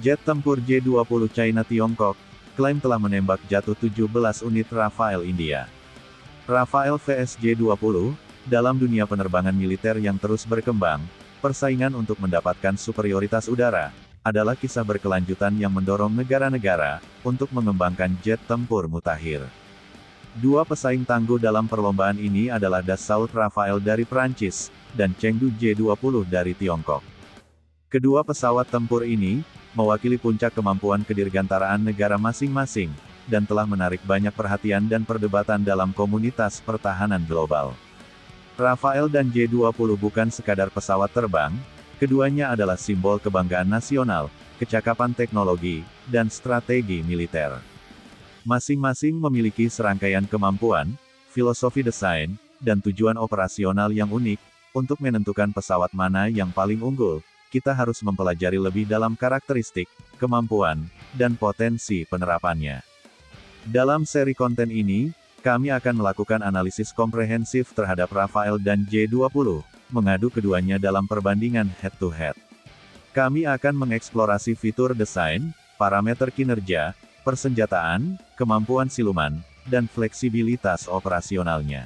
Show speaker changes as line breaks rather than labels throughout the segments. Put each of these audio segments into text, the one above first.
Jet tempur J-20 China Tiongkok, klaim telah menembak jatuh 17 unit Rafael India. Rafael vs J-20, dalam dunia penerbangan militer yang terus berkembang, persaingan untuk mendapatkan superioritas udara, adalah kisah berkelanjutan yang mendorong negara-negara, untuk mengembangkan jet tempur mutakhir. Dua pesaing tangguh dalam perlombaan ini adalah Dassault Rafale dari Prancis, dan Chengdu J-20 dari Tiongkok. Kedua pesawat tempur ini, mewakili puncak kemampuan kedirgantaraan negara masing-masing, dan telah menarik banyak perhatian dan perdebatan dalam komunitas pertahanan global. Rafael dan J-20 bukan sekadar pesawat terbang, keduanya adalah simbol kebanggaan nasional, kecakapan teknologi, dan strategi militer. Masing-masing memiliki serangkaian kemampuan, filosofi desain, dan tujuan operasional yang unik. Untuk menentukan pesawat mana yang paling unggul, kita harus mempelajari lebih dalam karakteristik, kemampuan, dan potensi penerapannya. Dalam seri konten ini, kami akan melakukan analisis komprehensif terhadap Rafael dan J-20, mengadu keduanya dalam perbandingan head-to-head. Kami akan mengeksplorasi fitur desain, parameter kinerja, persenjataan, kemampuan siluman, dan fleksibilitas operasionalnya.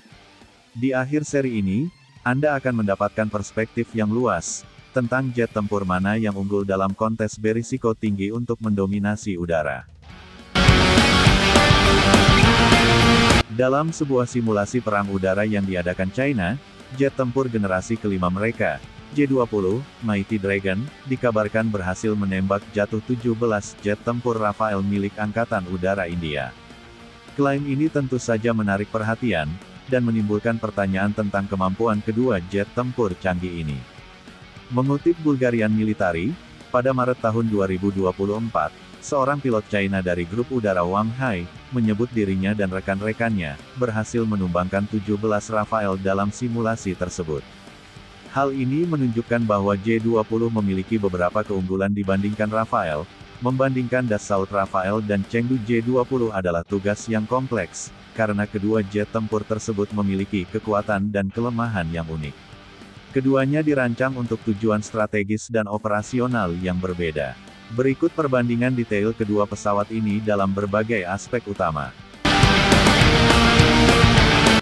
Di akhir seri ini, Anda akan mendapatkan perspektif yang luas, tentang jet tempur mana yang unggul dalam kontes berisiko tinggi untuk mendominasi udara. Dalam sebuah simulasi perang udara yang diadakan China, jet tempur generasi kelima mereka, J-20, Mighty Dragon, dikabarkan berhasil menembak jatuh 17 jet tempur Rafael milik Angkatan Udara India. Klaim ini tentu saja menarik perhatian, dan menimbulkan pertanyaan tentang kemampuan kedua jet tempur canggih ini. Mengutip Bulgarian Military, pada Maret tahun 2024, seorang pilot China dari grup udara Wang Hai, menyebut dirinya dan rekan-rekannya, berhasil menumbangkan 17 Rafael dalam simulasi tersebut. Hal ini menunjukkan bahwa J-20 memiliki beberapa keunggulan dibandingkan Rafael. Membandingkan Dassault Rafale dan Chengdu J-20 adalah tugas yang kompleks, karena kedua jet tempur tersebut memiliki kekuatan dan kelemahan yang unik. Keduanya dirancang untuk tujuan strategis dan operasional yang berbeda. Berikut perbandingan detail kedua pesawat ini dalam berbagai aspek utama.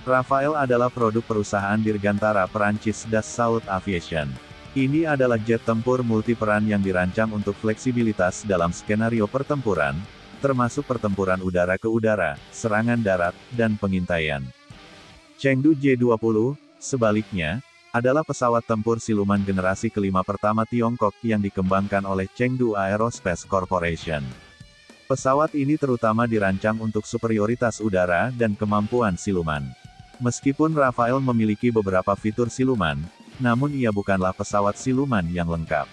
Rafael adalah produk perusahaan dirgantara Perancis Dassault Aviation. Ini adalah jet tempur multiperan yang dirancang untuk fleksibilitas dalam skenario pertempuran, termasuk pertempuran udara ke udara, serangan darat, dan pengintaian. Chengdu J-20, sebaliknya, adalah pesawat tempur siluman generasi kelima pertama Tiongkok yang dikembangkan oleh Chengdu Aerospace Corporation. Pesawat ini terutama dirancang untuk superioritas udara dan kemampuan siluman. Meskipun Rafael memiliki beberapa fitur siluman, namun ia bukanlah pesawat siluman yang lengkap.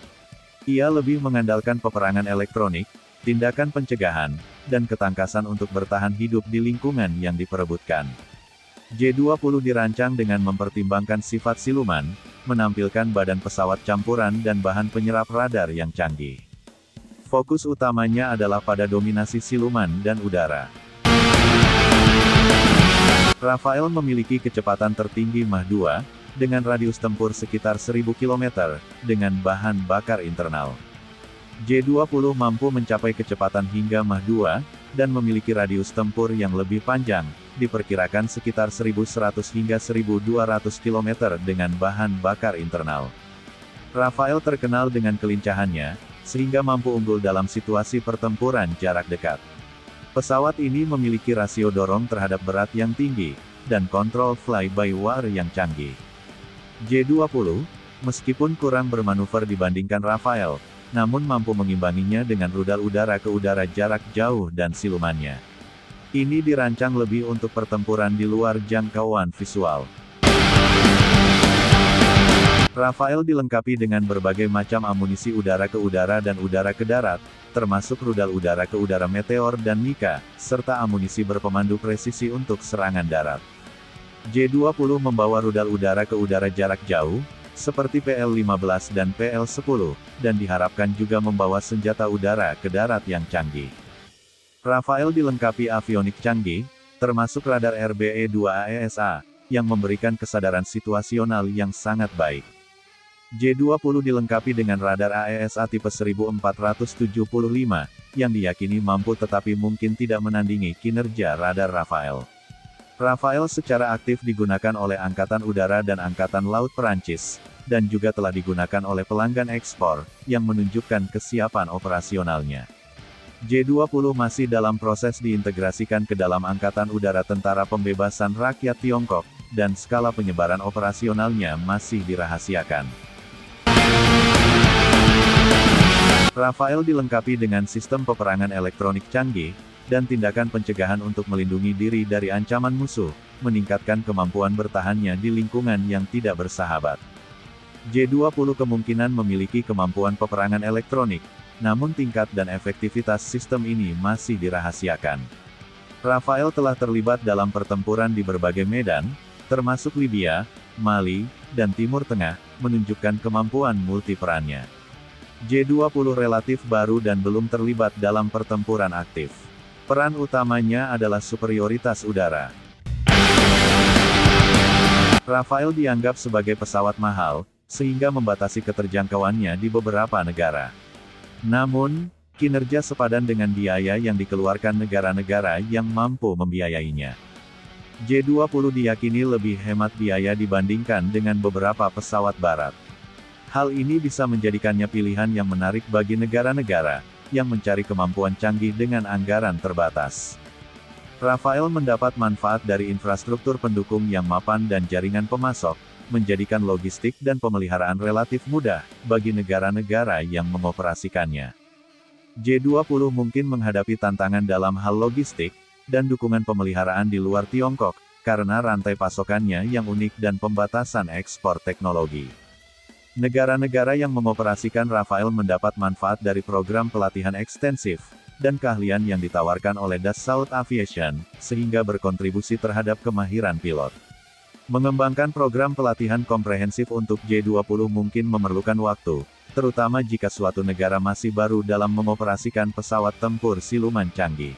Ia lebih mengandalkan peperangan elektronik, tindakan pencegahan, dan ketangkasan untuk bertahan hidup di lingkungan yang diperebutkan. J-20 dirancang dengan mempertimbangkan sifat siluman, menampilkan badan pesawat campuran dan bahan penyerap radar yang canggih. Fokus utamanya adalah pada dominasi siluman dan udara. Rafael memiliki kecepatan tertinggi Mach 2, dengan radius tempur sekitar 1000 km, dengan bahan bakar internal. J-20 mampu mencapai kecepatan hingga Mach 2, dan memiliki radius tempur yang lebih panjang, diperkirakan sekitar 1100 hingga 1200 km dengan bahan bakar internal. Rafael terkenal dengan kelincahannya, sehingga mampu unggul dalam situasi pertempuran jarak dekat. Pesawat ini memiliki rasio dorong terhadap berat yang tinggi, dan kontrol fly-by-wire yang canggih. J-20, meskipun kurang bermanuver dibandingkan Rafael, namun mampu mengimbanginya dengan rudal udara ke udara jarak jauh dan silumannya. Ini dirancang lebih untuk pertempuran di luar jangkauan visual. Rafael dilengkapi dengan berbagai macam amunisi udara ke udara dan udara ke darat, termasuk rudal udara ke udara Meteor dan Mika, serta amunisi berpemandu presisi untuk serangan darat. J-20 membawa rudal udara ke udara jarak jauh, seperti PL-15 dan PL-10, dan diharapkan juga membawa senjata udara ke darat yang canggih. Rafael dilengkapi avionik canggih, termasuk radar RBE-2 AESA, yang memberikan kesadaran situasional yang sangat baik. J-20 dilengkapi dengan radar AESA tipe 1475, yang diyakini mampu tetapi mungkin tidak menandingi kinerja radar Rafale. Rafale secara aktif digunakan oleh Angkatan Udara dan Angkatan Laut Perancis, dan juga telah digunakan oleh pelanggan ekspor, yang menunjukkan kesiapan operasionalnya. J-20 masih dalam proses diintegrasikan ke dalam Angkatan Udara Tentara Pembebasan Rakyat Tiongkok, dan skala penyebaran operasionalnya masih dirahasiakan. Rafale dilengkapi dengan sistem peperangan elektronik canggih, dan tindakan pencegahan untuk melindungi diri dari ancaman musuh, meningkatkan kemampuan bertahannya di lingkungan yang tidak bersahabat. J-20 kemungkinan memiliki kemampuan peperangan elektronik, namun tingkat dan efektivitas sistem ini masih dirahasiakan. Rafale telah terlibat dalam pertempuran di berbagai medan, termasuk Libya, Mali, dan Timur Tengah, menunjukkan kemampuan multiperannya. J-20 relatif baru dan belum terlibat dalam pertempuran aktif. Peran utamanya adalah superioritas udara. Rafale dianggap sebagai pesawat mahal, sehingga membatasi keterjangkauannya di beberapa negara. Namun, kinerja sepadan dengan biaya yang dikeluarkan negara-negara yang mampu membiayainya. J-20 diyakini lebih hemat biaya dibandingkan dengan beberapa pesawat barat. Hal ini bisa menjadikannya pilihan yang menarik bagi negara-negara yang mencari kemampuan canggih dengan anggaran terbatas. Rafale mendapat manfaat dari infrastruktur pendukung yang mapan dan jaringan pemasok, menjadikan logistik dan pemeliharaan relatif mudah bagi negara-negara yang mengoperasikannya. J-20 mungkin menghadapi tantangan dalam hal logistik dan dukungan pemeliharaan di luar Tiongkok, karena rantai pasokannya yang unik dan pembatasan ekspor teknologi. Negara-negara yang mengoperasikan Rafale mendapat manfaat dari program pelatihan ekstensif, dan keahlian yang ditawarkan oleh Dassault Aviation, sehingga berkontribusi terhadap kemahiran pilot. Mengembangkan program pelatihan komprehensif untuk J-20 mungkin memerlukan waktu, terutama jika suatu negara masih baru dalam mengoperasikan pesawat tempur siluman canggih.